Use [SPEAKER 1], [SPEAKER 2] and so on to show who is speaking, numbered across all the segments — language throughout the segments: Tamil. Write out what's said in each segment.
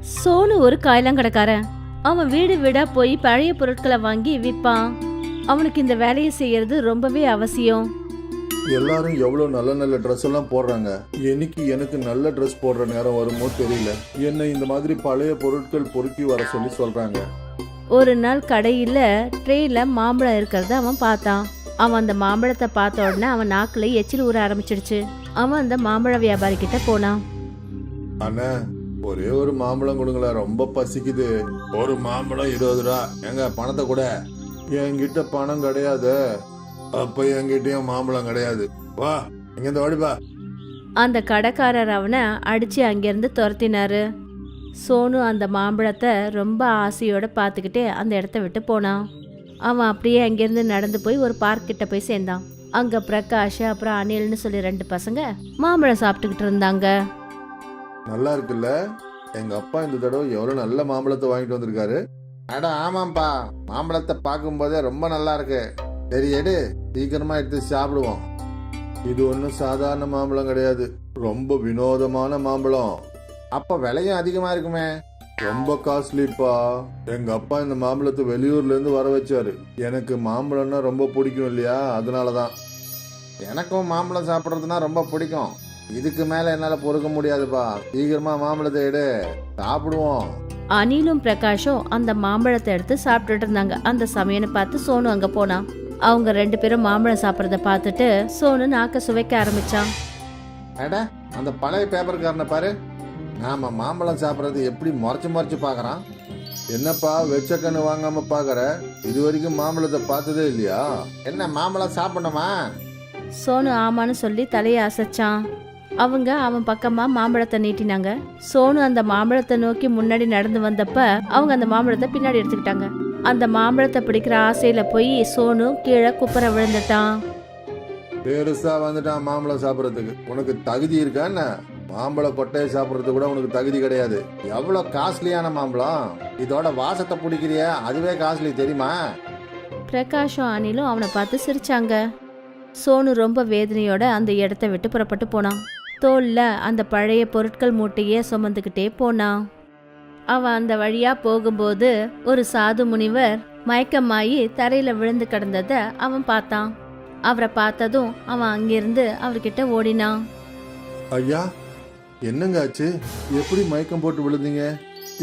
[SPEAKER 1] சோனு ஒரு காயலாங்கடைக்காரன். அவன் வீடு வீடா போய் பழைய பொருட்களை வாங்கி விற்பான். அவனுக்கு இந்த வேலையை செய்யறது ரொம்பவே அவசியம்.
[SPEAKER 2] எல்லாரும் எவ்வளவு நல்ல நல்ல ட்ரெஸ் எல்லாம் போடுறாங்க. என்னைக்கு எனக்கு நல்ல ட்ரெஸ் போடுற நேரம் வருமோ தெரியல. என்னை இந்த மாதிரி பழைய பொருட்கள் பொறுக்கி வர சொல்லி சொல்றாங்க.
[SPEAKER 1] ஒரு நாள் கடையில ட்ரேல மாம்பழம் இருக்கிறத அவன் பார்த்தான். அவன் அந்த மாம்பழத்தை பார்த்த உடனே அவன் நாக்குல எச்சில் ஊற ஆரம்பிச்சிடுச்சு. அவன் அந்த மாம்பழ வியாபாரி கிட்ட போனான்.
[SPEAKER 2] அண்ணா, ஒரே ஒரு மாம்பழம் கொடுங்களேன், ரொம்ப பசிக்குது. ஒரு மாம்பழம் 20 ரூபா. எங்க பணத்தை கூட. என்கிட்ட பணம் கிடையாது. அப்ப என்கிட்டயும் மாம்பழம் கிடையாது. வா இங்க இந்த ஓடிப்பா.
[SPEAKER 1] அந்த கடைக்காரர் அவனை அடிச்சு அங்கிருந்து துரத்தினாரு. சோனு அந்த மாம்பழத்தை ரொம்ப ஆசையோட பார்த்துக்கிட்டே அந்த இடத்த விட்டு போனான். அவன் அப்படியே அங்கிருந்து நடந்து போய் ஒரு பார்க் கிட்ட போய் சேர்ந்தான். அங்க பிரகாஷ் அப்புறம் அனில்னு சொல்லி 2 பசங்க மாம்பழம் சாப்பிட்டுக்கிட்டு இருந்தாங்க.
[SPEAKER 2] நல்லா இருக்குல்ல? எங்க அப்பா இந்த தடவை எவ்வளவு நல்ல மாம்பழத்தை வாங்கிட்டு வந்திருக்காரு. அட ஆமாப்பா, மாம்பழத்தை பார்க்கும் போதே ரொம்ப நல்லா இருக்கு. சரி எடு, சீக்கிரமா எடுத்து சாப்பிடுவோம். இது ஒன்றும் சாதாரண மாம்பழம் கிடையாது, ரொம்ப வினோதமான மாம்பழம். அப்ப விலையும் அதிகமா இருக்குமே. ரொம்ப காஸ்ட்லிப்பா. எங்க அப்பா இந்த மாம்பழத்தை வெளியூர்ல இருந்து வர வச்சாரு. எனக்கு மாம்பழம்னா ரொம்ப பிடிக்கும் இல்லையா, அதனாலதான். எனக்கும் மாம்பழம் சாப்பிட்றதுனா ரொம்ப பிடிக்கும். இதுக்கு மேல என்னால பொறுக்க முடியாதுப்பா. சீக்கிரமா மாம்பழத்தை எடு, சாப்பிடுவோம்.
[SPEAKER 1] அனிலும் பிரகாஷும் அந்த மாம்பழத்தை எடுத்து சாப்பிட்டுட்டு இருந்தாங்க. அந்த சமயம் பார்த்து சோனு அங்க போனான். அவங்க 2 பேரும் மாம்பழம் சாப்பிட்றத பார்த்துட்டு சோனு நாக்க சுவைக்க ஆரம்பிச்சான்.
[SPEAKER 2] அட, அந்த பழைய பேப்பர்காரனை பாரு. நாம மாம்பழம் சாப்பிட்றது எப்படி முறைச்சு பாக்குறான். என்னப்பா வெச்ச கண்ணு வாங்காம பாக்குற? இது வரைக்கும் மாம்பழத்தை பார்த்ததே இல்லையா? என்ன மாம்பழம் சாப்பிடணுமா?
[SPEAKER 1] சோனு ஆமான்னு சொல்லி தலையை அசைச்சான். அவங்க அவன் பக்கமா மாம்பழத்தை நீட்டினாங்க. சோனு அந்த மாம்பழத்தை நோக்கி முன்னாடி நடந்து வந்தப்ப அவங்க அந்த மாம்பழத்தை பின்னாடி எடுத்துக்கிட்டாங்க. அந்த மாம்பழத்தை பிடிக்கிற ஆசையில போய் சோனு கீழே குப்புற விழுந்துட்டான்.
[SPEAKER 2] பெருசா வந்துட்டான் மாம்பழம் சாப்பிட்றதுக்கு. உனக்கு தகுதி இருக்கா என்ன? மாம்பழ கொட்டையை சாப்பிட்றது கூட உனக்கு தகுதி கிடையாது. எவ்வளவு காஸ்ட்லியான மாம்பழம். இதோட வாசத்தை பிடிக்கிறிய, அதுவே காஸ்ட்லி தெரியுமா?
[SPEAKER 1] பிரகாஷும் அனிலும் அவனை பார்த்து சிரிச்சாங்க. சோனு ரொம்ப வேதனையோட அந்த இடத்த விட்டு புறப்பட்டு போனான். தோல்ல அந்த பழைய பொருட்கள் மூட்டையே சுமந்துக்கிட்டே போனான். அவன் அந்த வழியா போகும்போது ஒரு சாது முனிவர் மயக்கமாயி தரையில விழுந்து கிடந்தத அவன் பார்த்தான். அவரை பார்த்ததும் அவன் அங்கிருந்து அவர்கிட்ட ஓடினான்.
[SPEAKER 2] ஐயா, என்னங்க ஆச்சு? எப்படி மயக்கம் போட்டு விழுந்தீங்க?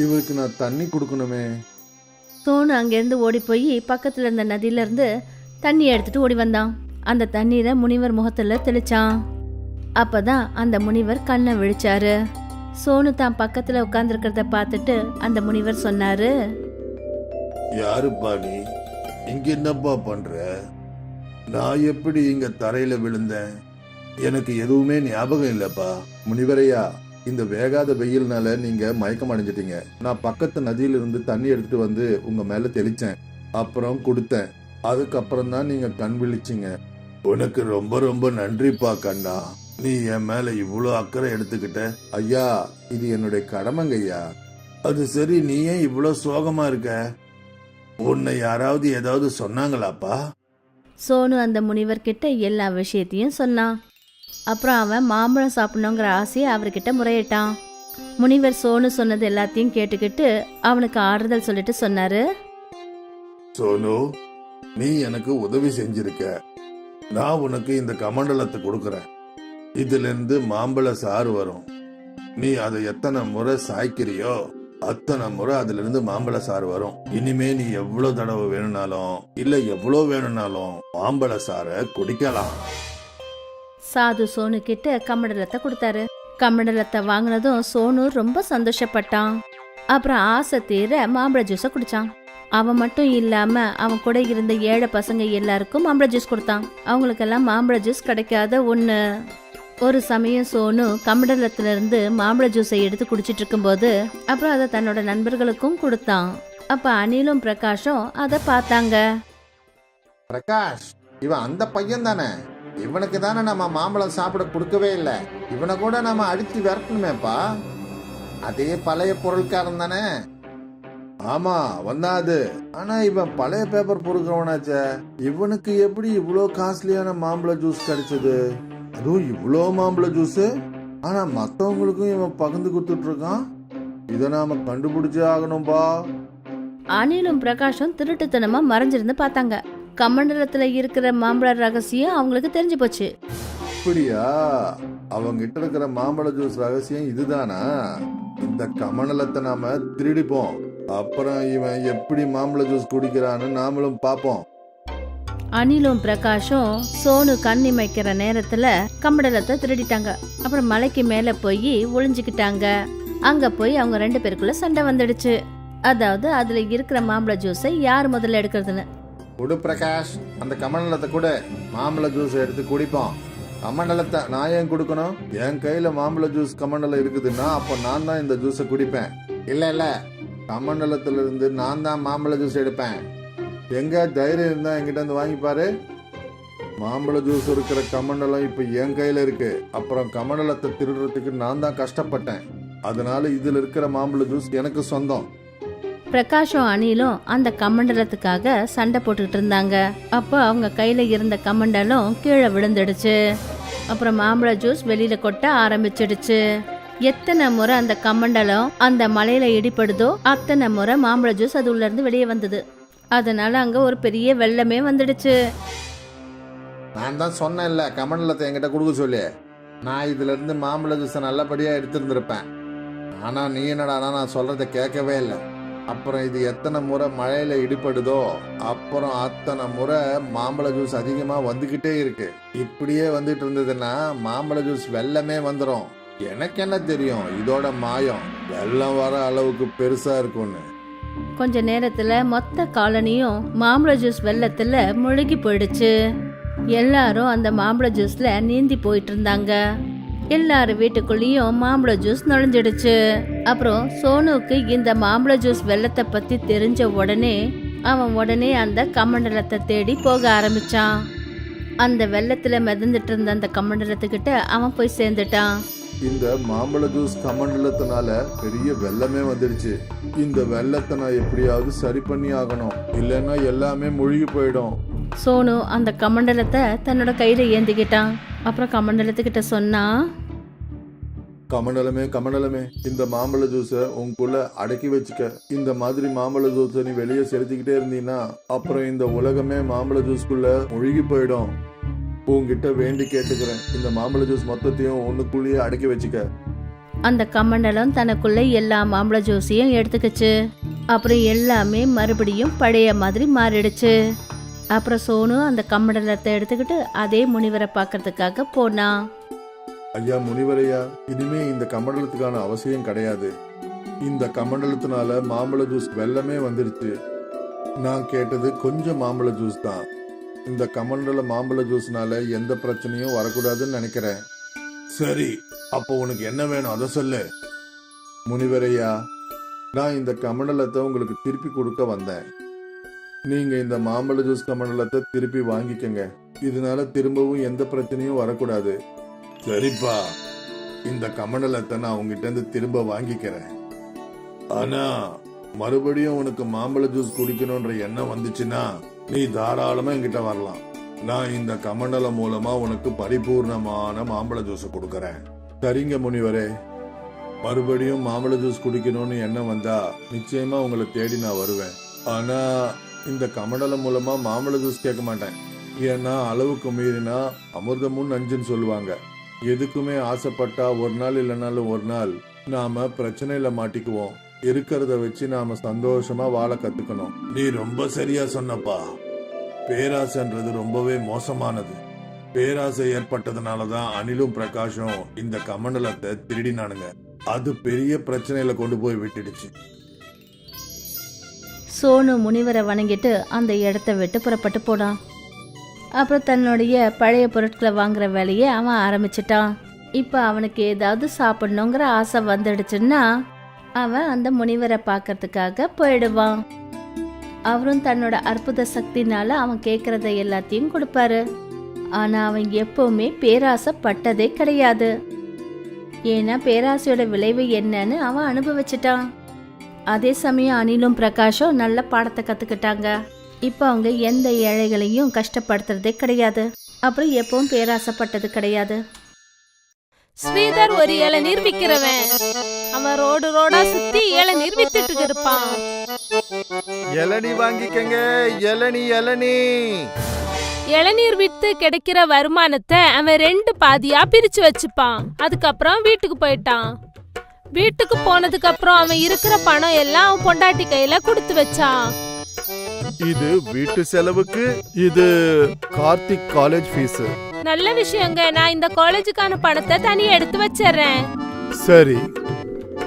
[SPEAKER 2] இவருக்கு நான் தண்ணி கொடுக்கணுமே.
[SPEAKER 1] சோனு அங்கிருந்து ஓடி போய் பக்கத்துல இருந்த நதியில இருந்து தண்ணி எடுத்துட்டு ஓடி வந்தான். அந்த தண்ணீரை முனிவர் முகத்துல தெளிச்சான். அப்பதான் அந்த முனிவர் கண்ணை விழிச்சாரு. சோனு தான் பக்கத்துல உட்கார்ந்துருக்கிறத பார்த்துட்டு அந்த முனிவர் சொன்னாரு,
[SPEAKER 2] யாருப்பா நீ? இங்க என்னப்பா பண்ற? நான் எப்படி இங்க தரையில விழுந்தேன்? எனக்கு எதுவுமே ஞாபகம் இல்லப்பா. முனிவரையா, இந்த வேகாத வெயில்னால நீங்க மயக்கம் அடைஞ்சிட்டீங்க. நான் பக்கத்து நதியில இருந்து தண்ணி எடுத்துட்டு வந்து உங்க மேல தெளிச்சேன், அப்புறம் கொடுத்தேன். அதுக்கப்புறம் தான் நீங்க கண் விழிச்சிங்க. உனக்கு ரொம்ப ரொம்ப நன்றிப்பா கண்ணா. நீ என் மேல இவ்வளவு அக்கறை எடுத்துக்கிட்ட. ஐயா, இது என்னுடைய கடமைங்க ஐயா. அது சரி, நீ ஏன் இவ்வளவு சோகமா இருக்க? உன்னை யாராவது ஏதாவது சொன்னாங்களாப்பா?
[SPEAKER 1] சோனு அந்த முனிவர்கிட்ட எல்லா விஷயத்தையும் சொன்னான். அப்புறம் அவன் மாம்பழம் சாப்பிடணுங்கிற ஆசையை அவர்கிட்ட முறையிட்டான். முனிவர் சோனு சொன்னது எல்லாத்தையும் கேட்டுக்கிட்டு அவனுக்கு ஆறுதல் சொல்லிட்டு சொன்னாரு,
[SPEAKER 2] சோனு, நீ எனக்கு உதவி செஞ்சிருக்க. நான் உனக்கு இந்த கமண்டலத்தை கொடுக்கறேன். இதுல இருந்து மாம்பழ சாறு வரும். நீ அதை எத்தனை முறை சாய்க்கிறியோ அத்தனை முறை அதுல இருந்து மாம்பழ சாறு வரும். இனிமே நீ எவ்வளவு தடவை வேணும்னாலும் இல்ல எவ்வளவு வேணும்னாலும் மாம்பழ சாரை குடிக்கலாம்.
[SPEAKER 1] சாது சோனு கிட்ட கமண்டலத்தை கொடுத்தாரு. கமண்டலத்தை வாங்கினதும் சோனு ரொம்ப சந்தோஷப்பட்டான். அப்புறம் ஆசை தீர மாம்பழ ஜூஸை குடிச்சான். அவன் மட்டும் இல்லாம அவன் கூட இருந்த 7 பசங்க எல்லாருக்கும் மாம்பழ ஜூஸ் கொடுத்தான். அவங்களுக்கெல்லாம் மாம்பழ ஜூஸ் கிடைக்காத ஒண்ணு. ஒரு சமயம் சோனு கமண்டலத்துல இருந்து மாம்பழ ஜூஸை எடுத்து குடிச்சிட்டு இருக்கும்போது அப்புறம் அதை தன்னோட நண்பர்களுக்கும் கொடுத்தான். அப்ப அனிலும் பிரகாஷும் அதை பார்த்தாங்க.
[SPEAKER 2] பிரகாஷ், இவன் அந்த பையன் தானே? இவனுக்கு தானே நம்ம மாம்பழம் சாப்பிட கொடுக்கவே இல்லை. இவனை கூட நம்ம அடிச்சு விரட்டணுமேப்பா. அதே பழைய பொருட்காரன் தானே? ஆமா, வந்தாது. ஆனா இவன் பழைய பேப்பர் பொறுக்கிறவனாச்சே. இவனுக்கு எப்படி இவ்வளோ காஸ்ட்லியான மாம்பழ ஜூஸ் கிடைச்சது? அதுவும் இவ்வளோ மாம்பழ ஜூஸ். ஆனா மத்தவங்களுக்கும் இவன் பகிர்ந்து கொடுத்துட்டு இருக்கான். இதை நாம கண்டுபிடிச்சே ஆகணும்பா.
[SPEAKER 1] அனிலும் பிரகாஷும் திருட்டுத்தனமா மறைஞ்சிருந்து பார்த்தாங்க. கமண்டலத்துல இருக்கிற மாம்பழ ரகசியம் அவங்களுக்கு தெரிஞ்சு போச்சு.
[SPEAKER 2] அப்படியா? அவங்க கிட்ட இருக்கிற மாம்பழ ஜூஸ் ரகசியம் இதுதானா? இந்த கமண்டலத்தை நாம திருடிப்போம். அப்புறம் இவன் எப்படி மாம்பழ ஜூஸ் குடிக்கிறான்னு நாமளும் பாப்போம்.
[SPEAKER 1] அனிலும் பிரகாஷும் சோனு கண்ணி வைக்கிற நேரத்துல கமண்டலத்தை திருடிட்டாங்க. அப்புறம் மலைக்கு மேல போய் ஒளிஞ்சுக்கிட்டாங்க. அங்க போய் அவங்க 2 பேருக்குள்ள சண்டை வந்துடுச்சு. அதாவது அதுல இருக்கிற மாம்பழ ஜூஸை யார் முதல்ல எடுக்கிறதுன்னு.
[SPEAKER 2] குடு பிரகாஷ், அந்த கமண்டலத்தை கூட மாம்பழ ஜூஸ் எடுத்து குடிப்போம். கமண்டலத்தை நான் ஏன் கொடுக்கணும்? என் கையில மாம்பழ ஜூஸ் கமண்டலம் இருக்குதுன்னா அப்ப நான் தான் இந்த ஜூஸை குடிப்பேன். இல்ல கமண்டலத்துல இருந்து நான் தான் மாம்பழ ஜூஸ் எடுப்பேன். எங்க தைரியம் இருந்தா என்கிட்ட வந்து வாங்கிப்பாரு. மாம்பழ ஜூஸ் இருக்கிற கமண்டலம் இப்ப என் கையில இருக்கு. அப்புறம் கமண்டலத்தை திருடுறதுக்கு நான் தான் கஷ்டப்பட்டேன். அதனால இதுல இருக்கிற மாம்பழ ஜூஸ் எனக்கு சொந்தம்.
[SPEAKER 1] பிரகாஷும் அனிலும் அந்த கமண்டலத்துக்காக சண்டை போட்டுக்கிட்டு இருந்தாங்க. அப்போ அவங்க கையில இருந்த கமண்டலம் கீழே விழுந்துடுச்சு. அப்புறம் மாம்பழ ஜூஸ் வெளியில கொட்ட ஆரம்பிச்சிடுச்சு. எத்தனை முறை அந்த கமண்டலம் அந்த மலையில இடிப்படுதோ அத்தனை முறை மாம்பழ ஜூஸ் அது உள்ள இருந்து வெளியே வந்தது. அதனால அங்க ஒரு பெரிய வெள்ளமே வந்துடுச்சு.
[SPEAKER 2] நான் தான் சொன்னேன்ல கமண்டலத்தை என்கிட்ட கொடுக்க சொல்லி. நான் இதுல இருந்து மாம்பழ ஜூஸை நல்லபடியா எடுத்திருந்திருப்பேன். ஆனா நீ என்னடா நான் சொல்றத கேட்கவே இல்லை. அப்புறம் இது எத்தனை முறை மழையில இடிப்படுதோ அப்புறம் அத்தனை முறை மாம்பழ ஜூஸ் அதிகமா வந்துகிட்டே இருக்கு. இப்படியே வந்துட்டு இருந்ததுன்னா மாம்பழ ஜூஸ் வெள்ளமே வந்துடும். எனக்கு என்ன தெரியும் இதோட மாயம் வெள்ளம் வர அளவுக்கு பெருசா இருக்கும்னு.
[SPEAKER 1] கொஞ்ச நேரத்துல மொத்த காலனியும் மாம்பழ ஜூஸ் வெள்ளத்துல முழுகி போயிடுச்சு. எல்லாரும் அந்த மாம்பழ ஜூஸ்ல நீந்தி போயிட்டு இருந்தாங்க. எல்லாரு வீட்டுக்குள்ளேயும் மாம்பழ ஜூஸ் நுழைஞ்சிடுச்சு. அப்புறம் சோனுக்கு இந்த மாம்பழ ஜூஸ் வெள்ளத்தை பத்தி தெரிஞ்ச உடனே அவன் உடனே அந்த கமண்டலத்தை தேடி போக ஆரம்பிச்சான். அந்த வெள்ளத்துல மிதந்துட்டு இருந்த அந்த கமண்டலத்துக்கிட்ட அவன் போய் சேர்ந்துட்டான்.
[SPEAKER 2] இந்த மாம்பழ ஜூஸ் கமண்டலத்தினால பெரிய வெள்ளமே வந்துடுச்சு. இந்த வெள்ளத்தை நான் எப்படியாவது சரி பண்ணி ஆகணும், இல்லைன்னா எல்லாமே முழுகி போயிடும்.
[SPEAKER 1] சோனு அந்த கமண்டலத்தை தன்னோட கையில ஏந்திக்கிட்டான். அப்புறம் கமண்டலத்துக்கிட்ட சொன்னா,
[SPEAKER 2] கமண்டலமே இந்த மாம்பழ ஜூஸை உனக்குள்ள அடக்கி வச்சுக்க. இந்த மாதிரி மாம்பழ ஜூஸை நீ வெளியே செலுத்திக்கிட்டே இருந்தீன்னா அப்புறம் இந்த உலகமே மாம்பழ ஜூஸ்குள்ள முழுகி போயிடும். உன்கிட்ட வேண்டி கேட்டுக்கிறேன், இந்த மாம்பழ ஜூஸ் மொத்தத்தையும் ஒண்ணுக்குள்ளேயே அடக்கி வச்சுக்க.
[SPEAKER 1] அந்த கமண்டலம் தனக்குள்ள எல்லா மாம்பழ ஜூஸையும் எடுத்துக்கிச்சு. அப்புறம் எல்லாமே மறுபடியும் பழைய மாதிரி மாறிடுச்சு. அப்புறம் சோனு அந்த கமண்டலத்தை எடுத்துக்கிட்டு அதே முனிவரை பார்க்கறதுக்காக போனான்.
[SPEAKER 2] ஐயா முனிவரையா, இனிமே இந்த கமண்டலத்துக்கான அவசியம் கிடையாது. இந்த கமண்டலத்தினால மாம்பழ ஜூஸ் வெள்ளமே வந்துருச்சு. நான் கேட்டது கொஞ்சம் மாம்பழ ஜூஸ் தான். இந்த கமண்டல மாம்பழ ஜூஸ்னால எந்த பிரச்சனையும் வரக்கூடாதுன்னு நினைக்கிறேன். சரி, அப்போ உனக்கு என்ன வேணும் அதை சொல்லு. முனிவரையா, நான் இந்த கமண்டலத்தை உங்களுக்கு திருப்பி கொடுக்க வந்தேன். நீங்க இந்த மாம்பழ ஜூஸ் கமண்டலத்தை திருப்பி வாங்கிக்கங்க. இதனால திரும்பவும் எந்த பிரச்சனையும் வரக்கூடாது. சரிப்பா, இந்த கமண்டலத்தை நான் உங்ககிட்ட இருந்து திரும்ப வாங்கிக்கிறேன். ஆனா மறுபடியும் உனக்கு மாம்பழ ஜூஸ் குடிக்கணும்ன்ற எண்ணம் வந்துச்சுன்னா நீ தாராளமா என்கிட்ட வரலாம். நான் இந்த கமண்டலம் மூலமா உனக்கு பரிபூர்ணமான மாம்பழ ஜூஸ் கொடுக்கறேன். சரிங்க முனிவரே, மறுபடியும் மாம்பழ ஜூஸ் குடிக்கணும்னு எண்ணம் வந்தா நிச்சயமா உங்களை தேடி நான் வருவேன். ஆனா இந்த கமண்டலம் மூலமா மாம்பழ ஜூஸ் கேட்க மாட்டேன். ஏன்னா அளவுக்கு மீறினா அமிர்தமும் நஞ்சுன்னு சொல்லுவாங்க. எதுக்குமே ஆசைப்பட்டா ஒரு நாள் இல்லைனாலும் ஒரு நாள் நாம பிரச்சனையில மாட்டிக்குவோம். இருக்கிறத வச்சு நாம சந்தோஷமா வாழ கத்துக்கணும். நீ ரொம்ப சரியா சொன்னப்பா. பேராசைன்றது ரொம்பவே மோசமானது. பேராசை ஏற்பட்டதுனாலதான் அனிலும் பிரகாஷும் இந்த கமண்டலத்தை திருடினானுங்க. அது பெரிய பிரச்சனையில கொண்டு போய் விட்டுடுச்சு.
[SPEAKER 1] சோனு முனிவரை வணங்கிட்டு அந்த இடத்த விட்டு புறப்பட்டு போனான். அப்புறம் தன்னுடைய பழைய பொருட்களை வாங்குற வேலையை அவன் ஆரம்பிச்சிட்டான். இப்போ அவனுக்கு ஏதாவது சாப்பிடணுங்கிற ஆசை வந்துடுச்சுன்னா அவன் அந்த முனிவரை பார்க்கறதுக்காக போயிடுவான். அவரும் தன்னோட அற்புத சக்தினால அவன் கேட்கறத எல்லாத்தையும் கொடுப்பாரு. ஆனா அவன் எப்பவுமே பேராசைப்பட்டதே கிடையாது. ஏன்னா பேராசையோட விளைவு என்னன்னு அவன் அனுபவிச்சிட்டான். அதே சமயம் அனிலும் பிரகாஷும் நல்ல பாடத்தை கத்துக்கிட்டாங்க. இப்போ அவங்க எந்த ஏழைகளையும் கஷ்டப்படுத்துறதே கிடையாது. அப்புறம் எப்பவும் பேராசைப்பட்டது கிடையாது.
[SPEAKER 3] ஸ்ரீதர் ஒரு இளநீர் விக்கிறவன். அவன் ரோடு ரோடா சுத்தி இளநீர் வித்துட்டு இருப்பான்.
[SPEAKER 4] இளநீ வாங்கிக்கங்க, இளநீ இளநீ.
[SPEAKER 3] இளநீர் வித்து கிடைக்கிற வருமானத்தை அவன் 2 பாதியா பிரிச்சு வச்சுப்பான். அதுக்கப்புறம் வீட்டுக்கு போயிட்டான். வீட்டுக்கு போனதுக்கு அப்புறம் அவன் இருக்கிற பணம் எல்லாம் அவன் பொண்டாட்டி கையில கொடுத்து வச்சான்.
[SPEAKER 4] இது வீட்டு செலவுக்கு, இது கார்த்திக் காலேஜ் ஃபீஸ்.
[SPEAKER 3] நல்ல விஷயங்க, நான் இந்த காலேஜுக்கான பணத்தை தனியா எடுத்து வச்சிடுறேன்.
[SPEAKER 4] சரி.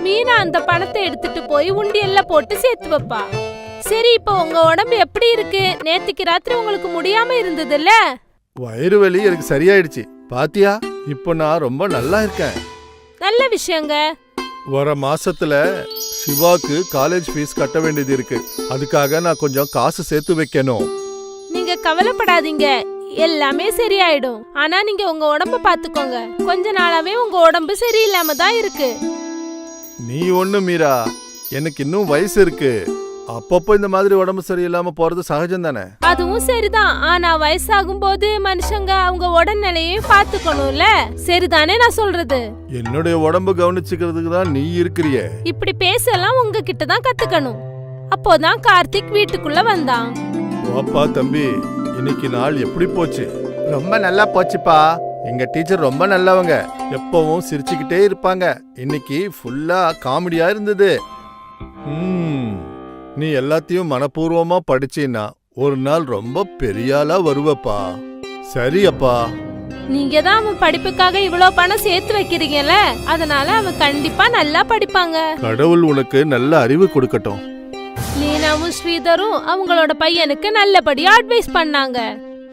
[SPEAKER 3] மீனா அந்த பணத்தை எடுத்துட்டு போய் உண்டியல்ல போட்டு சேர்த்து வைப்பா. சரி, இப்போ உங்க உடம்பு எப்படி இருக்கு? நேத்துக்கு ராத்திரி உங்களுக்கு முடியாம இருந்ததுல்ல?
[SPEAKER 4] வயிறு வலி எனக்கு சரியாயிடுச்சு பாத்தியா. இப்போ நான் ரொம்ப நல்லா இருக்கேன்.
[SPEAKER 3] நல்ல விஷயங்க.
[SPEAKER 4] வர மாசத்துல சிவாக்கு காலேஜ் ஃபீஸ் கட்ட வேண்டியது இருக்கு. அதுக்காக நான் கொஞ்சம் காசு சேர்த்து வைக்கணும்.
[SPEAKER 3] நீங்க கவலைப்படாதீங்க, எல்லாமே சரியாயிடும். ஆனா நீங்க உங்க உடம்ப பாத்துக்கோங்க. கொஞ்ச நாளாவே உங்க உடம்பு சரியில்லாம தான் இருக்கு.
[SPEAKER 4] நீ ஒண்ணு மீரா, எனக்கு இன்னும் வயசு இருக்கு. அப்பப்போ இந்த மாதிரி உடம்பு சரியில்லாம போறது சகஜம் தானே.
[SPEAKER 3] அதுவும் சரிதான். ஆனா வயசாகும் போது மனுஷங்க அவங்க உடல்நிலையையும் பாத்துக்கணும்ல. சரிதானே நான் சொல்றது?
[SPEAKER 4] என்னுடைய உடம்பு கவனிச்சுக்கிறதுக்கு தான் நீ இருக்கிறியே.
[SPEAKER 3] இப்படி பேசலாம் உங்ககிட்ட தான் கத்துக்கணும். அப்போதான் கார்த்திக் வீட்டுக்குள்ள வந்தான்.
[SPEAKER 4] அப்பா தம்பி, இன்னைக்கு நாள் எப்படி போச்சு? ரொம்ப நல்லா போச்சுப்பா. எங்க டீச்சர் ரொம்ப நல்லவங்க, எப்பவும் சிரிச்சுக்கிட்டே இருப்பாங்க. இன்னைக்கு ஃபுல்லா காமெடியா இருந்தது. நீ எல்லாத்தையும் மனப்பூர்வமா படிச்சீன்னா ஒரு நாள் ரொம்ப பெரிய ஆளா வருவப்பா. சரி அப்பா.
[SPEAKER 3] நீங்க தான் அவன் படிப்புக்காக இவ்வளவு பணம் சேர்த்து வைக்கிறீங்கல்ல, அதனால அவன் கண்டிப்பா நல்லா படிப்பாங்க.
[SPEAKER 4] கடவுள் உனக்கு நல்ல அறிவு கொடுக்கட்டும்.
[SPEAKER 3] லீனாவும் ஸ்ரீதரும் அவங்களோட பையனுக்கு நல்லபடியா அட்வைஸ் பண்ணாங்க.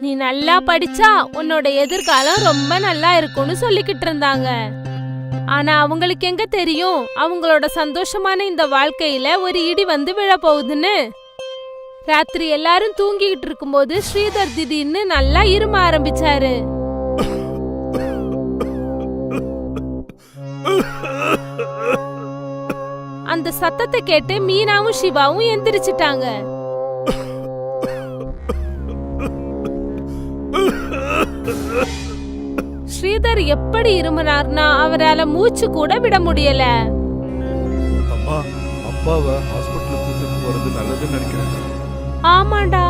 [SPEAKER 3] நீ நல்லா படிச்சா உன்னோட எதிர்காலம் ரொம்ப நல்லா இருக்கும்னு சொல்லிக்கிட்டு இருந்தாங்க. ஆனா அவங்களுக்கு எங்க தெரியும் அவங்களோட சந்தோஷமான இந்த வாழ்க்கையில ஒரு இடி வந்து விழ போகுதுன்னு. ராத்திரி எல்லாரும் தூங்கிக்கிட்டு இருக்கும்போது ஸ்ரீதர் திடீர்னு நல்லா இரும ஆரம்பிச்சாரு. அந்த சத்தத்தை கேட்டு மீனாவும் சிவாவும் எந்திரிச்சிட்டாங்க. ஸ்ரீதர் எப்படி இருமுனார்னா அவரால மூச்சு கூட விட முடியல.
[SPEAKER 4] அம்மா, அப்பாவை ஹாஸ்பிடலுக்கு கூட்டிட்டு போறது நல்லதுன்னு நினைக்கிறேன்.
[SPEAKER 3] ஆமாண்டா.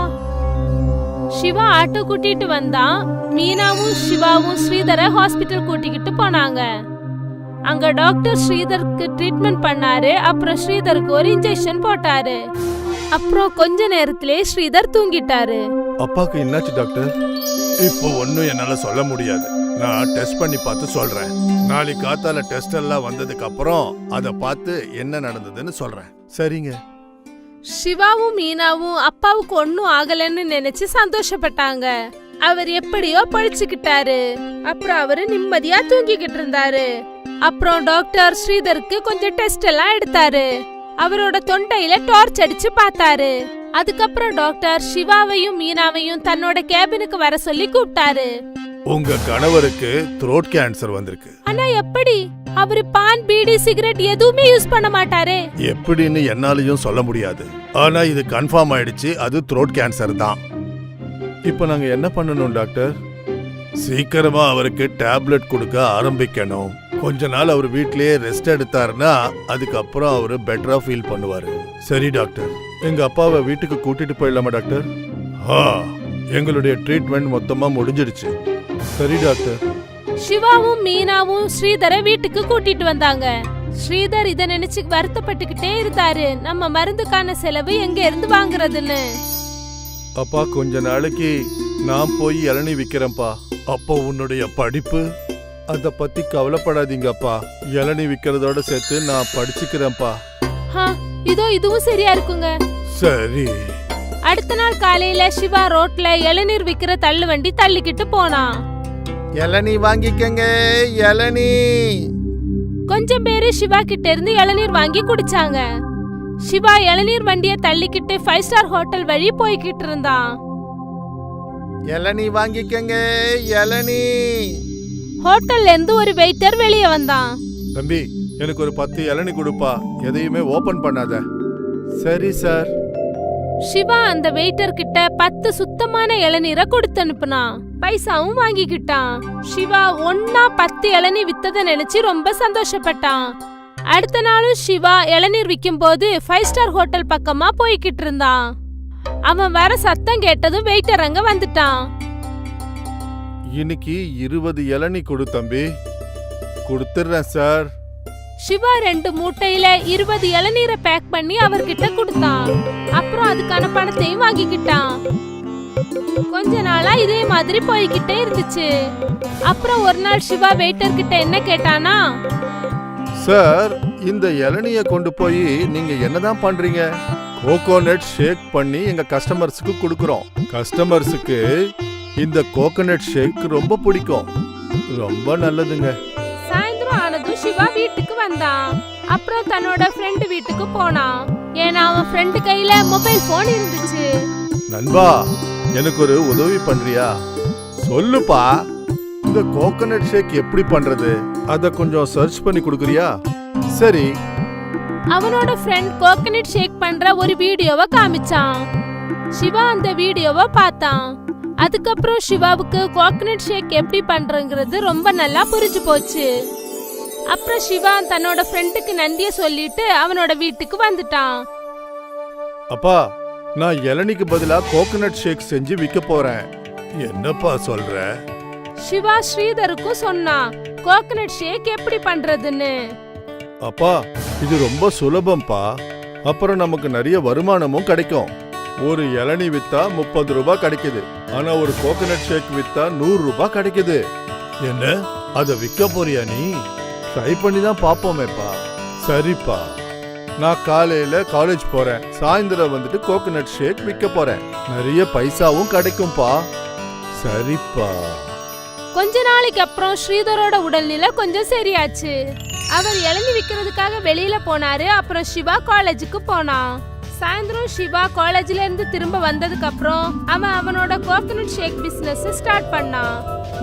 [SPEAKER 3] சிவா ஆட்டோ கூட்டிட்டு வந்தான். மீனாவும் சிவாவும் ஸ்ரீதரை ஹாஸ்பிடல் கூட்டிக்கிட்டு போனாங்க. அங்க டாக்டர் ஸ்ரீதருக்கு ட்ரீட்மெண்ட் பண்ணாரு. அப்புறம் ஸ்ரீதருக்கு ஒரு இன்ஜெக்ஷன் போட்டாரு. அப்புறம் கொஞ்ச நேரத்திலே ஸ்ரீதர் தூங்கிட்டாரு.
[SPEAKER 4] அப்பாக்கு என்னாச்சு டாக்டர்? இப்போ ஒன்னும் என்னால சொல்ல முடியாது. நான் டெஸ்ட் பண்ணி பார்த்து சொல்றேன். நாளைக்கு காத்தால டெஸ்ட் எல்லாம் வந்ததுக்கு அப்புறம் அத பார்த்து என்ன நடந்ததுன்னு சொல்றேன். சரிங்க.
[SPEAKER 3] சிவாவும் மீனாவும் அப்பாவுக்கு ஒன்னும் ஆகலன்னு நினைச்சு சந்தோஷப்பட்டாங்க. அவர் எப்படியோ பழிச்சுக்கிட்டாரு. அப்புறம் அவரு நிம்மதியா தூங்கிக்கிட்டு இருந்தாரு. அப்புறம் டாக்டர் ஸ்ரீதருக்கு கொஞ்சம் டெஸ்ட் எல்லாம் எடுத்தாரு. அவரோட தொண்டையில டார்ச் அடிச்சு பார்த்தாரு. அதுக்கப்புறம் டாக்டர் சிவாவையும் மீனாவையும் தன்னோட கேபினுக்கு வர சொல்லி கூப்பிட்டாரு.
[SPEAKER 4] உங்க கணவருக்கு த்ரோட் கேன்சர் வந்திருக்கு.
[SPEAKER 3] ஆனா எப்படி? அவரு பான், பீடி, சிகரெட் எதுவுமே யூஸ் பண்ண மாட்டாரே.
[SPEAKER 4] எப்படின்னு என்னாலயும் சொல்ல முடியாது. ஆனா இது கன்ஃபார்ம் ஆயிடுச்சு, அது த்ரோட் கேன்சர் தான். இப்போ நாங்க என்ன பண்ணணும் டாக்டர்? சீக்கிரமா அவருக்கு டேப்லெட் கொடுக்க ஆரம்பிக்கணும். கொஞ்ச நாள் அவர் வீட்லயே ரெஸ்ட் எடுத்தாருன்னா அதுக்கப்புறம் அவரு பெட்டரா ஃபீல் பண்ணுவாரு. சரி டாக்டர், எங்க அப்பாவை வீட்டுக்கு கூட்டிட்டு போயிடலாமா டாக்டர்? எங்களுடைய ட்ரீட்மெண்ட் மொத்தமா முடிஞ்சிடுச்சு. சரி டாக்டர்.
[SPEAKER 3] சிவாவும் மீனாவும் ஸ்ரீதரை வீட்டுக்கு கூட்டிட்டு வந்தாங்க. ஸ்ரீதர் இத நினைச்சு வருத்தப்பட்டுக்கிட்டே இருந்தாரு. நம்ம மருந்துக்கான செலவு எங்க இருந்து வாங்குறதுன்னு.
[SPEAKER 4] அப்பா, கொஞ்ச நாளைக்கு நான் போய் இளநீ விக்கிறேன்ப்பா. அப்போ உன்னுடைய படிப்பு, அத பத்தி கவலைப்படாதீங்கப்பா. இளநீ விக்கிறதோட சேர்த்து நான் படிச்சுக்கிறேன்ப்பா.
[SPEAKER 3] இதோ இதுவும் சரியா இருக்குங்க.
[SPEAKER 4] சரி.
[SPEAKER 3] அடுத்த நாள் காலையில சிவா ரோட்ல இளநீர் விக்கிற தள்ளு வண்டி தள்ளிக்கிட்டு போனான்.
[SPEAKER 4] இளநீ வாங்கிக்கங்க, இளநீ.
[SPEAKER 3] கொஞ்சம் பேரு சிவா கிட்ட இருந்து இளநீர் வாங்கி குடிச்சாங்க. சிவா இளநீர் வண்டிய தள்ளிக்கிட்டு 5 ஸ்டார் ஹோட்டல் வழி போய்கிட்டு இருந்தான்.
[SPEAKER 4] இளநீ வாங்கிக்கங்க, இளநீ.
[SPEAKER 3] ஹோட்டல்ல இருந்து ஒரு வெயிட்டர் வெளியே வந்தான்.
[SPEAKER 4] தம்பி, எனக்கு ஒரு 10 இளநீ கொடுப்பா. எதையுமே ஓபன் பண்ணாத. சரி சார்.
[SPEAKER 3] சிவா அந்த வெயிட்டர் கிட்ட 10 சுத்தமான இளநீரை கொடுத்து அனுப்புனான். பைசாவும் வாங்கிக்கிட்டான். சிவா ஒன்னா 10 இளநீ வித்ததை நினைச்சு ரொம்ப சந்தோஷப்பட்டான். அடுத்த நாளும் சிவா இளநீர் விற்கும் போது 5 ஸ்டார் ஹோட்டல் பக்கமா போய்கிட்டு இருந்தான். அவன் வர சத்தம் கேட்டதும் வெயிட்டர் அங்க வந்துட்டான்.
[SPEAKER 4] இன்னைக்கு 20 இளநீ கொடு தம்பி. கொடுத்துறேன் சார்.
[SPEAKER 3] சிவா 2 மூட்டையில 20 இளநீரை பேக் பண்ணி அவர்கிட்ட கொடுத்தான். அப்புறம் அதுக்கான பணத்தையும் வாங்கிக்கிட்டான். கொஞ்ச நாளா இதே மாதிரி போய்கிட்டே இருந்துச்சு. அப்புறம் ஒரு நாள் சிவா வெயிட்டர் கிட்ட என்ன கேட்டானா,
[SPEAKER 4] சார் இந்த இளநிய கொண்டு போய் நீங்க என்னதான் பண்றீங்க? கோகோனட் ஷேக் பண்ணி எங்க கஸ்டமர்ஸுக்கு கொடுக்கறோம். கஸ்டமர்ஸுக்கு இந்த கோகோனட் ஷேக் ரொம்ப பிடிக்கும். ரொம்ப நல்லதுங்க.
[SPEAKER 3] சாயந்தரம் ஆனதும் சிவா வீட்டுக்கு வந்தான். அப்புறம் தன்னோட ஃப்ரெண்ட் வீட்டுக்கு போனான். ஏன்னா அவன் ஃப்ரெண்ட் கையில மொபைல் போன் இருந்துச்சு.
[SPEAKER 4] நண்பா, எனக்கு ஒரு உதவி பண்றியா? சொல்லுப்பா. இந்த கோகோனட் ஷேக் எப்படி பண்றது? அத கொஞ்சம் சர்ச் பண்ணி கொடுக்கறியா? சரி.
[SPEAKER 3] அவனோட ஃப்ரெண்ட் கோகோனட் ஷேக் பண்ற ஒரு வீடியோவை காமிச்சான். சிவா அந்த வீடியோவை பார்த்தான். அதுக்கப்புறம் சிவாவுக்கு கோகோனட் ஷேக் எப்படி பண்றங்கிறது ரொம்ப நல்லா புரிஞ்சு போச்சு. அப்புறம் சிவா தன்னோட ஃப்ரெண்டுக்கு நன்றியை சொல்லிட்டு அவனோட வீட்டுக்கு வந்துட்டான்.
[SPEAKER 4] அப்பா, நான் இளநிக்கு பதிலா கோகோனட் ஷேக் செஞ்சு விற்க போறேன். என்னப்பா சொல்ற?
[SPEAKER 3] சிவா ஸ்ரீதருக்கும் சொன்னான் கோகோனட் ஷேக் எப்படி பண்றதுன்னு.
[SPEAKER 4] அப்பா, இது ரொம்ப சுலபம்பா. அப்புறம் நமக்கு நிறைய வருமானமும் கிடைக்கும். ஒரு இளநீ வித்தா 30 ரூபாய் கிடைக்குது. ஆனா ஒரு கோகோனட் ஷேக் வித்தா 100 ரூபாய் கிடைக்குது. என்ன, அத விற்க போறியா நீ? ட்ரை பண்ணி தான் பாப்போமேப்பா. சரிப்பா, நான் காலையில காலேஜ் போறேன். சாயந்தரம் வந்துட்டு கோகோனட் ஷேக் விற்க போறேன். நிறைய பைசாவும் கிடைக்கும்பா. சரிப்பா.
[SPEAKER 3] கொஞ்ச நாளைக்கு அப்புறம் ஸ்ரீதரோட உடல்நிலை கொஞ்சம் சரியாச்சு. அவர் இளநீ விற்கிறதுக்காக வெளியில போனாரு. அப்புறம் சிவா காலேஜுக்கு போனான். சாயந்தரம் சிவா காலேஜ்ல இருந்து திரும்ப வந்ததுக்கு அப்புறம் அவன் அவனோட கோகோனட் ஷேக் பிசினஸ் ஸ்டார்ட் பண்ணான்.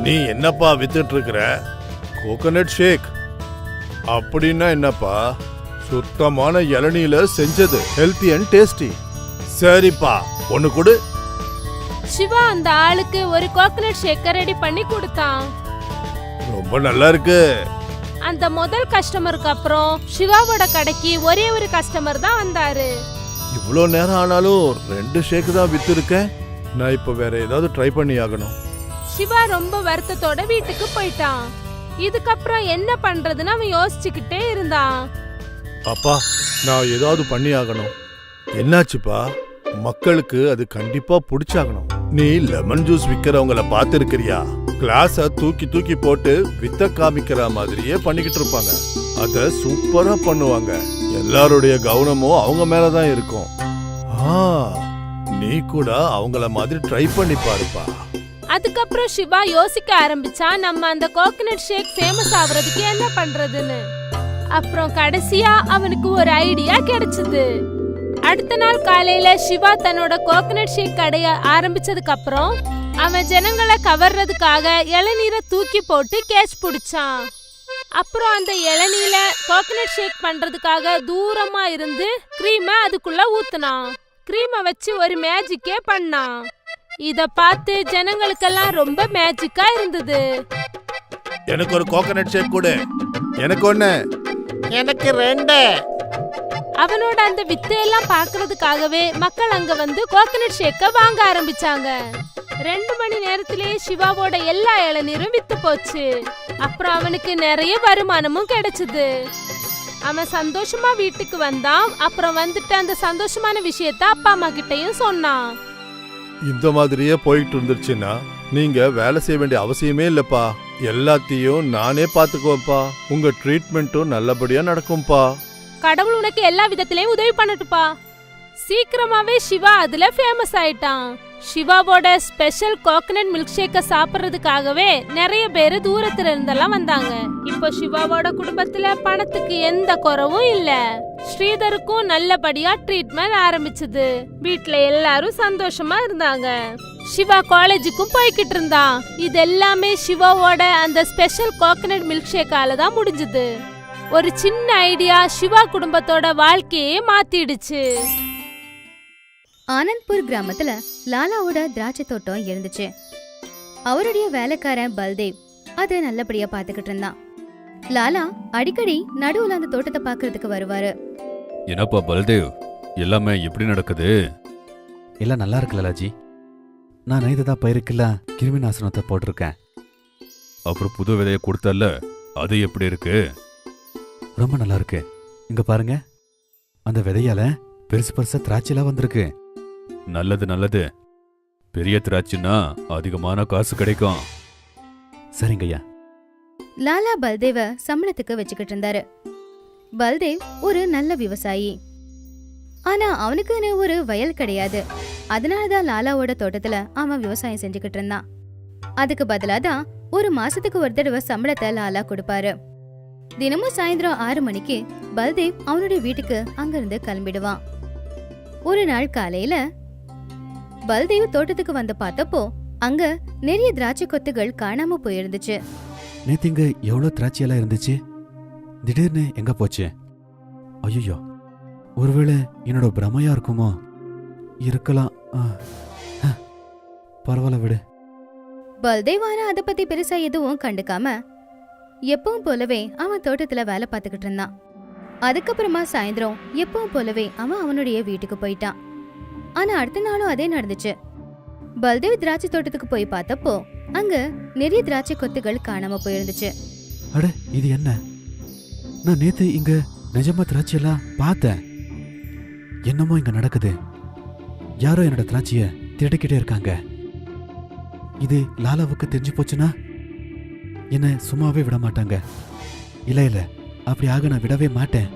[SPEAKER 4] நீ என்னப்பா வித்துட்டு இருக்கிற? கோகோனட் ஷேக் அப்படின்னா என்னப்பா? சுத்தமான இளநீல செஞ்சது, ஹெல்த்தி அண்ட் டேஸ்டி. சரிப்பா, ஒன்னு கொடு.
[SPEAKER 3] சிவா அந்த ஆளுக்கு ஒரு கோகோனட் ஷேக்க ரெடி பண்ணி கொடுத்தான்.
[SPEAKER 4] ரொம்ப நல்லா இருக்கு.
[SPEAKER 3] அந்த முதல் கஸ்டமருக்கு அப்புறம் சிவாவோட கடைக்கு ஒரே ஒரு கஸ்டமர் தான் வந்தாரு.
[SPEAKER 4] இவ்வளோ நேரம் ஆனாலும் 2 ஷேக் தான் வித்து இருக்கேன். நான் இப்ப வேற ஏதாவது ட்ரை பண்ணி ஆகணும்.
[SPEAKER 3] சிவா ரொம்ப வருத்தத்தோட வீட்டுக்கு போயிட்டான். இதுக்கப்புறம் என்ன பண்றதுன்னு அவன் யோசிச்சுக்கிட்டே இருந்தான்.
[SPEAKER 4] அப்பா, நான் ஏதாவது பண்ணி ஆகணும். என்னாச்சுப்பா? மக்களுக்கு அது கண்டிப்பா பிடிச்சாகணும். நீ லெமன் ஜூஸ் விக்கிறவங்கள பாத்துருக்கிறியா? கிளாஸ தூக்கி தூக்கி போட்டு வித்த காமிக்கிற மாதிரியே பண்ணிக்கிட்டு இருப்பாங்க. அத சூப்பரா பண்ணுவாங்க. எல்லாருடைய கவனமும் அவங்க மேலதான் இருக்கும். நீ கூட அவங்கள மாதிரி ட்ரை பண்ணி பாருப்பா.
[SPEAKER 3] அதுக்கப்புறம் சிவா யோசிக்க ஆரம்பிச்சா, நம்ம அந்த கோகோனட் ஷேக் ஃபேமஸ் ஆவறதுக்கு என்ன பண்றதுன்னு. அப்புறம் கடைசியா அவனுக்கு ஒரு ஐடியா கிடைச்சது. அடுத்த நாள் காலையில சிவா தன்னோட கோகோனட் ஷேக் கடைய ஆரம்பிச்சதுக்கு அப்புறம் அவன் ஜனங்களை கவர்றதுக்காக இளநீரை தூக்கி போட்டு கேட்ச் பிடிச்சான். அப்புறம் அந்த இளநீல கோகோனட் ஷேக் பண்றதுக்காக தூரமா இருந்து கிரீமை அதுக்குள்ள ஊத்துனான். கிரீமை வச்சு ஒரு மேஜிக்கே பண்ணான். இத பார்த்து ஜனங்களுக்கெல்லாம் ரொம்ப மேஜிக்கா இருந்தது.
[SPEAKER 4] எனக்கு ஒரு கோகோனட் ஷேக் கொடு. எனக்கு ஒண்ணு.
[SPEAKER 5] எனக்கு 2.
[SPEAKER 3] அவனோட அந்த வித்தையெல்லாம் பாக்குறதுக்காகவே மக்கள் அங்க வந்து கோகோனட் ஷேக்க வாங்க ஆரம்பிச்சாங்க. 2 மணி நேரத்திலேயே சிவாவோட எல்லா இளநீரும் வித்து போச்சு. அப்புறம் அவனுக்கு நிறைய வருமானமும் கிடைச்சது. அவன் சந்தோஷமா வீட்டுக்கு வந்தான். அப்புறம் வந்துட்டு அந்த சந்தோஷமான விஷயத்த அப்பா அம்மா கிட்டயும் சொன்னான்.
[SPEAKER 4] இந்த மாதிரியே போயிட்டு இருந்துச்சுன்னா நீங்க வேலை செய்ய வேண்டிய அவசியமே இல்லப்பா. எல்லாத்தையும் நானே பாத்துக்குவேன்ப்பா. உங்க ட்ரீட்மெண்ட்டும் நல்லபடியா நடக்கும்பா.
[SPEAKER 3] கடவுள் உனக்கு எல்லா விதத்திலயும் உதவி பண்ணட்டுப்பா. சீக்கிரமாவே சிவா அதுல ஃபேமஸ் ஆயிட்டான். சிவாவோட ஸ்பெஷல் கோகோனட் மில்க் ஷேக்க சாப்பிடுறதுக்காகவே நிறைய பேரு தூரத்துல இருந்தெல்லாம் வந்தாங்க. இப்போ சிவாவோட குடும்பத்துல பணத்துக்கு எந்த குறவும் இல்ல. ஸ்ரீதருக்கும் நல்லபடியா ட்ரீட்மெண்ட் ஆரம்பிச்சது. வீட்ல எல்லாரும் சந்தோஷமா இருந்தாங்க. சிவா காலேஜுக்கும் போய்கிட்டு இருந்தான். இது எல்லாமே சிவாவோட அந்த ஸ்பெஷல் கோகோனட் மில்க் ஷேக்கால தான் முடிஞ்சது. ஒரு சின்ன ஐடியா சிவா குடும்பத்தோட வாழ்க்கையே மாத்திடுச்சு.
[SPEAKER 6] ஆனந்த்பூர் கிராமத்துல லாலாவோட திராட்சை தோட்டம் இருந்துச்சு. அவருடைய வேலைக்காரன் பல்தேவ் அதை நல்லபடியா பாத்துக்கிட்டு இருந்தான். லாலா அடிக்கடி நடுவுல அந்த தோட்டத்தை பாக்குறதுக்கு வருவாரு.
[SPEAKER 7] என்னப்பா பல்தேவ், எல்லாமே எப்படி நடக்குது?
[SPEAKER 8] எல்லாம் நல்லா இருக்கு லாலாஜி. நான் நைததான் பயிருக்கெல்லாம் கிருமி நாசனத்தை போட்டிருக்கேன்.
[SPEAKER 7] அப்புறம் புது விதைய கொடுத்தல்ல, அது எப்படி இருக்கு?
[SPEAKER 8] ரொம்ப நல்லா இருக்கு. இங்க பாருங்க, அந்த விதையால பெருசு பெருசா திராட்சைலாம் வந்திருக்கு.
[SPEAKER 7] நல்லது நல்லது. பெரிய திராட்சைன்னா அதிகமான காசு கிடைக்கும்.
[SPEAKER 8] சரிங்கய்யா.
[SPEAKER 6] லாலா பல்தேவ சம்பளத்துக்கு வச்சுக்கிட்டு இருந்தாரு. பல்தேவ் ஒரு நல்ல விவசாயி. ஆனா அவனுக்குன்னு ஒரு வயல் கிடையாது. அதனாலதான் லாலாவோட தோட்டத்துல அவன் விவசாயம் செஞ்சுக்கிட்டு இருந்தான். அதுக்கு பதிலாதான் ஒரு மாசத்துக்கு ஒரு தடவை சம்பளத்தை லாலா கொடுப்பாரு. தினமும் சாயந்தரம் 6 மணிக்கு பல்தேவ் அவனுடைய வீட்டுக்கு அங்கிருந்து கிளம்பிடுவான். ஒரு நாள் காலையில பல்தேவ் தோட்டத்துக்கு வந்து பார்த்தப்போ அங்க நிறைய திராட்சை கொத்துகள் காணாம போயிருந்துச்சு.
[SPEAKER 8] நேத்து இங்க எவ்வளவு திராட்சையெல்லாம் இருந்துச்சு, திடீர்னு எங்க போச்சு? ஐயோ, ஒருவேளை என்னோட பிரமையா இருக்குமோ? இருக்கலாம். பரவாயில்ல விடு.
[SPEAKER 6] பல்தேவான அத பத்தி பெருசா எதுவும் கண்டுக்காம எப்பவும் போலவே அவன் தோட்டத்துல வேலை பார்த்துக்கிட்டு இருந்தான். அதுக்கப்புறமா சாயந்தரம் எப்பவும் போலவே அவன் அவனுடைய வீட்டுக்கு போயிட்டான். ஆனா அடுத்த நாளும் அதே நடந்துச்சு. பல்தேவ் திராட்சை தோட்டத்துக்கு போய் பார்த்தப்போ அங்க நிறைய திராட்சை கொத்துகள் காணாம போயிருந்துச்சு.
[SPEAKER 8] அட, இது என்ன? நான் நேத்து இங்க நிஜமா திராட்சையெல்லாம் பார்த்தேன். என்னமோ இங்க நடக்குது. யாரோ என்னோட திராட்சைய திருடிக்கிட்டே இருக்காங்க. இது லாலாவுக்கு தெரிஞ்சு போச்சுன்னா என்ன சும்மாவே விட மாட்டாங்க. இல்ல, அப்படி ஆக நான் விடவே மாட்டேன்.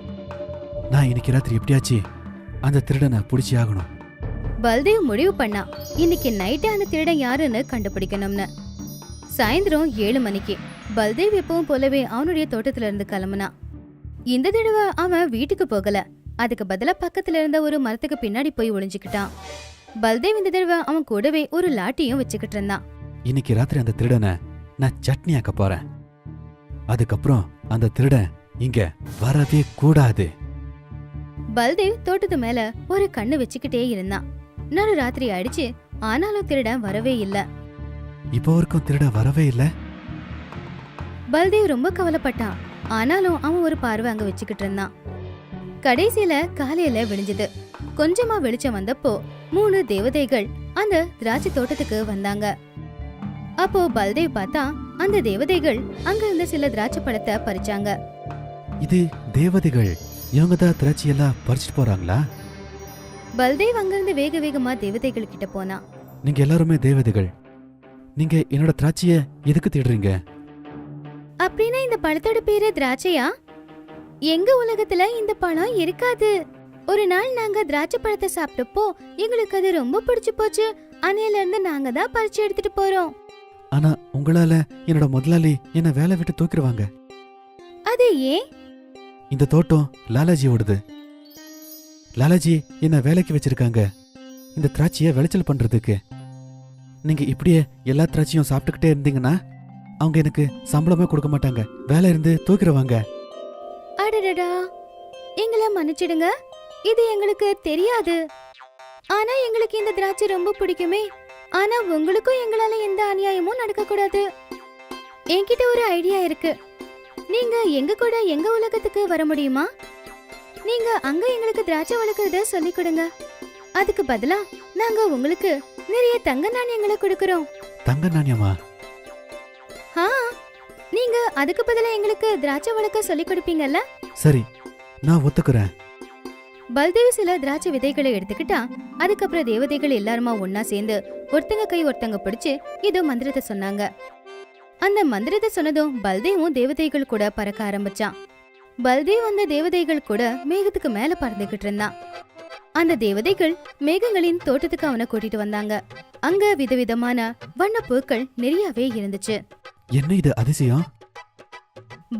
[SPEAKER 8] நான் இன்னைக்கு ராத்திரி எப்படியாச்சு அந்த திருடனை பிடிச்சி ஆகணும்.
[SPEAKER 6] பல்தேவ் முடிவு பண்ணா இன்னைக்கு நைட்டு அந்த திருடன் யாருன்னு கண்டுபிடிக்கணும்னு. சாயந்தரம் 7 மணிக்கு பல்தேவ் எப்பவும் போலவே அவனுடைய தோட்டத்துல இருந்து கிளம்புனான். இந்த தடவை அவன் வீட்டுக்கு போகல. அதுக்கு பதிலா பக்கத்துல இருந்த ஒரு மரத்துக்கு பின்னாடி போய் ஒளிஞ்சுக்கிட்டான். பல்தேவ் இந்த தடவை அவன் கூடவே ஒரு லாட்டியும் வச்சுக்கிட்டு இருந்தான்.
[SPEAKER 8] இன்னைக்கு ராத்திரி அந்த திருடனை நான் சட்னி ஆக்க போறேன். அதுக்கப்புறம் அந்த திருடன் இங்க வரவே கூடாது.
[SPEAKER 6] பல்தேவ் தோட்டத்து மேல ஒரு கண்ணு வச்சுக்கிட்டே இருந்தான். நடு ராத்திரி ஆயிடுச்சு. ஆனாலும் திருடன் வரவே இல்ல.
[SPEAKER 8] இப்போ வரைக்கும் திருடன் வரவே இல்ல.
[SPEAKER 6] பல்தேவ் ரொம்ப கவலைப்பட்டான். ஆனாலும் அவன் ஒரு பார்வை அங்க வச்சுக்கிட்டு இருந்தான். கடைசியில காலையில விடிஞ்சது. கொஞ்சமா வெளிச்சம் வந்தப்போ 3 தேவதைகள் அந்த திராட்சை தோட்டத்துக்கு வந்தாங்க. அப்போ பல்தேவ் பார்த்தா அந்த தேவதைகள் அங்க இருந்த சில திராட்சை பழத்தை பறிச்சாங்க.
[SPEAKER 8] இது தேவதைகள். இவங்க தான் திராட்சையெல்லாம் பறிச்சுட்டு போறாங்களா?
[SPEAKER 6] பல்தேவ் அங்கிருந்து வேக வேகமா தேவதைகள் கிட்ட போனான்.
[SPEAKER 8] நீங்க எல்லாருமே தேவதைகள். நீங்க என்னோட திராட்சைய எதுக்கு தேடுறீங்க?
[SPEAKER 6] அப்படின்னா இந்த பழத்தோட பேரு திராட்சையா? எங்க உலகத்துல இந்த பழம் இருக்காது. ஒரு நாள் நாங்க திராட்சை பழத்தை சாப்பிட்டப்போ எங்களுக்கு அது ரொம்ப பிடிச்சு போச்சு. அன்னையில இருந்து நாங்க தான் பறிச்சு எடுத்துட்டு போறோம்.
[SPEAKER 8] ஆனா உங்களால என்னோட முதலாளி என்ன வேலை விட்டு தூக்கிடுவாங்க.
[SPEAKER 6] அது ஏன்?
[SPEAKER 8] இந்த தோட்டம் லாலாஜியோடது. லாலாஜி என்ன வேலைக்கு வச்சிருக்காங்க இந்த திராட்சைய விளைச்சல் பண்றதுக்கு. நீங்க இப்படியே எல்லா திராட்சையும் சாப்பிட்டுக்கிட்டே இருந்தீங்கன்னா அவங்க எனக்கு சம்பளமே கொடுக்க மாட்டாங்க. வேலை இருந்து தூக்கிடுவாங்க.
[SPEAKER 6] அடடடா, எங்களை மன்னிச்சிடுங்க. இது எங்களுக்கு தெரியாது. ஆனா எங்களுக்கு இந்த திராட்சை ரொம்ப பிடிக்குமே. ஆனா உங்களுக்கும் எங்களால எந்த அநியாயமும் நடக்க கூடாது. என்கிட்ட ஒரு ஐடியா இருக்கு. நீங்க எங்க கூட எங்க உலகத்துக்கு வர முடியுமா? நீங்க அங்க எங்களுக்கு திராட்சை வளர்க்கறத சொல்லி கொடுங்க. அதுக்கு பதிலா நாங்க உங்களுக்கு நிறைய தங்க நாணயங்களை கொடுக்கறோம்.
[SPEAKER 8] தங்க நாணயமா?
[SPEAKER 6] நீங்க அதுக்கு பதிலா எங்களுக்கு திராட்சை வளர்க்க சொல்லி கொடுப்பீங்கல்ல?
[SPEAKER 8] சரி, நான் ஒத்துக்கிறேன்.
[SPEAKER 6] பல்தேவ் சில திராட்சை விதைகளை எடுத்துக்கிட்டா. அதுக்கப்புறம் தேவதைகள் எல்லாருமா ஒன்னா சேர்ந்து ஒருத்தங்க கை ஒருத்தங்க பிடிச்சு ஏதோ மந்திரத்தை சொன்னாங்க. அந்த மந்திரத்தை சொன்னதும் பல்தேவும் தேவதைகள் கூட பறக்க ஆரம்பிச்சான். பல்தேவ் அந்த தேவதைகள் கூட மேகத்துக்கு மேல பறந்துகிட்டு இருந்தான். அந்த தேவதைகள் மேகங்களின் தோட்டத்துக்கு அவனை கூட்டிட்டு வந்தாங்க. அங்க விதவிதமான வண்ணப்பூக்கள் நிறையவே இருந்துச்சு.
[SPEAKER 8] என்ன இது அதிசயம்?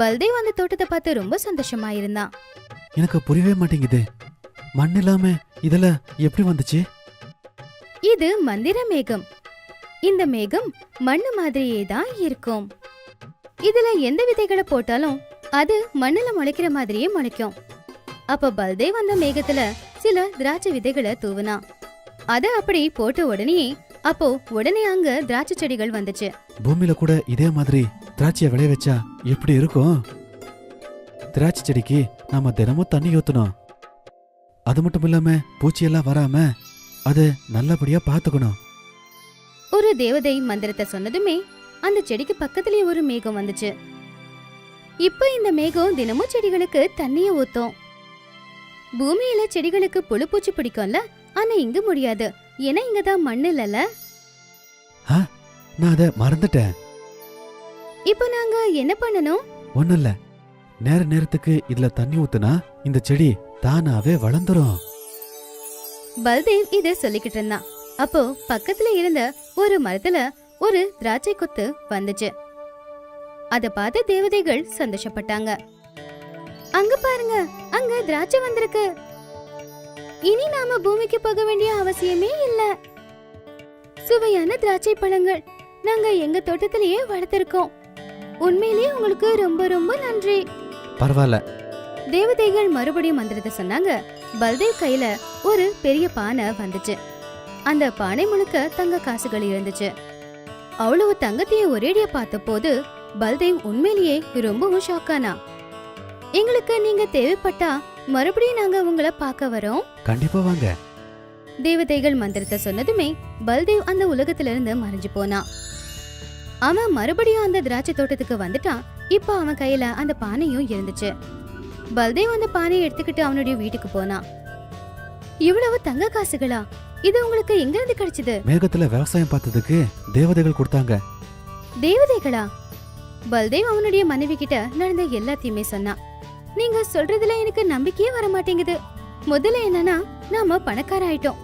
[SPEAKER 6] பல்தேவ் அந்த தோட்டத்தை பார்த்து ரொம்ப சந்தோஷமா இருந்தான்.
[SPEAKER 8] எனக்கு புரியவே மாட்டேங்குது. மண் இல்லாம இதெல்லாம் எப்படி வந்துச்சு?
[SPEAKER 6] இது மந்திர மேகம். இந்த மேகம் மண்ணு மாதிரியே தான் இருக்கும். இதுல எந்த விதைகளை போட்டாலும் அது மண்ணுல முளைக்கிற மாதிரியே முளைக்கும். அப்ப பல்தேவ் அந்த மேகத்துல சில திராட்சை விதைகளை தூவினான். அத அப்படி போட்ட உடனே அப்போ உடனே அங்க திராட்சை செடிகள் வந்துச்சு.
[SPEAKER 8] பூமியில கூட இதே மாதிரி திராட்சைய விளைய வச்சா எப்படி இருக்கும்? திராட்சை செடிக்கு நாம தினமும் தண்ணி ஊத்தணும். அது மட்டும் இல்லாம பூச்சியெல்லாம் வராம அது நல்லபடியா பாத்துக்கணும்.
[SPEAKER 6] ஒரு தேவதை மந்திரத்தை சொன்னதுமே அந்த செடிக்கு பக்கத்துலயே ஒரு மேகம் வந்துச்சு. இப்ப இந்த மேகம் தினமும் செடிகளுக்கு தண்ணிய ஊத்தும். பூமியில செடிகளுக்கு புழு பூச்சி பிடிக்கும்ல, ஆனா இங்க முடியாது. ஏன்னா இங்கதான் மண்ணு இல்லல.
[SPEAKER 8] நான் அத மறந்துட்டேன்.
[SPEAKER 6] இப்போ நாங்க என்ன பண்ணணும்?
[SPEAKER 8] ஒண்ணும் இல்ல, நேரத்துக்கு இதுல தண்ணி ஊத்துனா இந்த செடி தானாவே வளர்ந்துரும்.
[SPEAKER 6] பல்தேவ் இத சொல்லிக்கிட்டு இருந்தான். அப்போ பக்கத்துல இருந்த ஒரு மரத்துல ஒரு திராட்சை கொத்து வந்துச்சு. அத பார்த்து தேவதைகள் சந்தோஷப்பட்டாங்க. அங்க பாருங்க, அங்க திராட்சை வந்திருக்கு. இனி நாம பூமிக்கு போக வேண்டிய அவசியமே இல்ல. சுவையான திராட்சை பழங்கள் நாங்க எங்க தோட்டத்திலேயே வளர்த்திருக்கோம். உண்மையிலேயே உங்களுக்கு ரொம்ப ரொம்ப நன்றி.
[SPEAKER 8] பரவாயில்ல.
[SPEAKER 6] தேவதைகள் மறுபடியும் மந்திரத்தை சொன்னாங்க. பல்தேவ் கையில ஒரு பெரிய பானை வந்துச்சு. அந்த பானை முழுக்க தங்க காசுகள் இருந்துச்சு. அவ்வளவு தங்கத்தையும் ஒரேடியா பார்த்த போது பல்தேவ் உண்மையிலேயே ரொம்பவும் ஷாக்கானா. எங்களுக்கு நீங்க தேவைப்பட்டா மறுபடியும் நாங்க உங்களை பார்க்க வரோம்.
[SPEAKER 8] கண்டிப்பா வாங்க.
[SPEAKER 6] தேவதைகள் மந்திரத்தை சொன்னதுமே பல்தேவ் அந்த உலகத்துல இருந்து மறைஞ்சு போனான். அவன் மறுபடியும் அந்த திராட்சை தோட்டத்துக்கு வந்துட்டான். இப்ப அவன் கையில அந்த பானையும் இருந்துச்சு. பல்தேவ் அந்த பானையை எடுத்துக்கிட்டு அவனுடைய வீட்டுக்கு போனான். இவ்வளவு தங்க காசுகளா? இது உங்களுக்கு எங்க இருந்து கிடைச்சது?
[SPEAKER 8] மேகத்துல விவசாயம் பார்த்ததுக்கு தேவதைகள் கொடுத்தாங்க.
[SPEAKER 6] தேவதைகளா? பல்தேவ் அவனுடைய மனைவி கிட்ட நடந்த எல்லாத்தையுமே சொன்னான். நீங்க சொல்றதுல எனக்கு நம்பிக்கையே வர மாட்டேங்குது. முதல்ல என்னன்னா நாம பணக்கார ஆயிட்டோம்.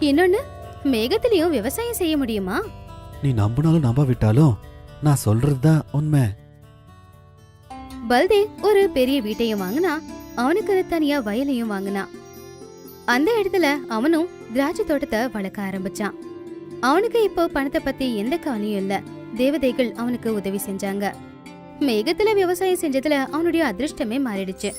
[SPEAKER 6] இன்னொன்னு, மேகத்திலயும் விவசாயம் செய்ய முடியுமா?
[SPEAKER 8] நீ நம்பினாலும் நம்பாவிட்டாலும் நான் சொல்றதுதான் உண்மை.
[SPEAKER 6] பல்தேவ் ஒரு பெரிய வீட்டையும் வாங்கினா, அவனுக்கு தனியா வயலையும் வாங்கினா. அந்த இடத்துல அவனும் திராட்சை தோட்டத்தை வளர்க்க ஆரம்பிச்சான். அவனுக்கு இப்போ பணத்தை பத்தி எந்த கவலையும் இல்ல. தேவதைகள் அவனுக்கு உதவி செஞ்சாங்க. மேகத்துல விவசாயம் செஞ்சதுல அவனுடைய அதிர்ஷ்டமே மாறிடுச்சு.